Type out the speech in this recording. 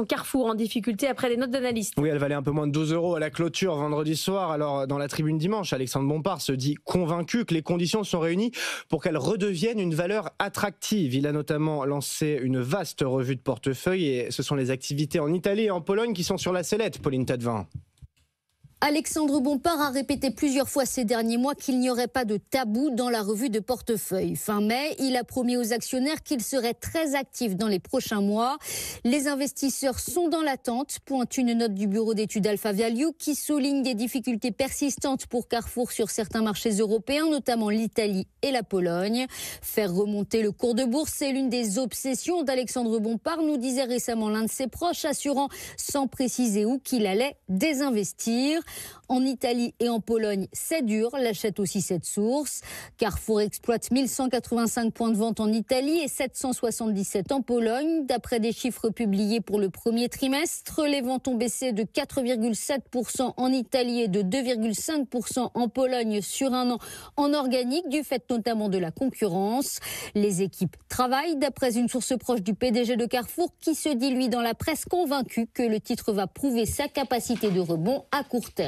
Carrefour en difficulté après les notes d'analyste. Oui, elle valait un peu moins de 12 € à la clôture vendredi soir. Alors, dans la tribune dimanche, Alexandre Bompard se dit convaincu que les conditions sont réunies pour qu'elle redevienne une valeur attractive. Il a notamment lancé une vaste revue de portefeuille et ce sont les activités en Italie et en Pologne qui sont sur la sellette, Pauline Tadevin. Alexandre Bompard a répété plusieurs fois ces derniers mois qu'il n'y aurait pas de tabou dans la revue de portefeuille. Fin mai, il a promis aux actionnaires qu'il serait très actif dans les prochains mois. Les investisseurs sont dans l'attente, pointe une note du bureau d'études Alpha Value qui souligne des difficultés persistantes pour Carrefour sur certains marchés européens, notamment l'Italie et la Pologne. Faire remonter le cours de bourse, c'est l'une des obsessions d'Alexandre Bompard, nous disait récemment l'un de ses proches, assurant sans préciser où qu'il allait désinvestir. En Italie et en Pologne, c'est dur, l'achète aussi cette source. Carrefour exploite 1185 points de vente en Italie et 777 en Pologne. D'après des chiffres publiés pour le premier trimestre, les ventes ont baissé de 4,7% en Italie et de 2,5% en Pologne sur un an en organique, du fait notamment de la concurrence. Les équipes travaillent, d'après une source proche du PDG de Carrefour, qui se dit, lui, dans la presse, convaincu que le titre va prouver sa capacité de rebond à court terme.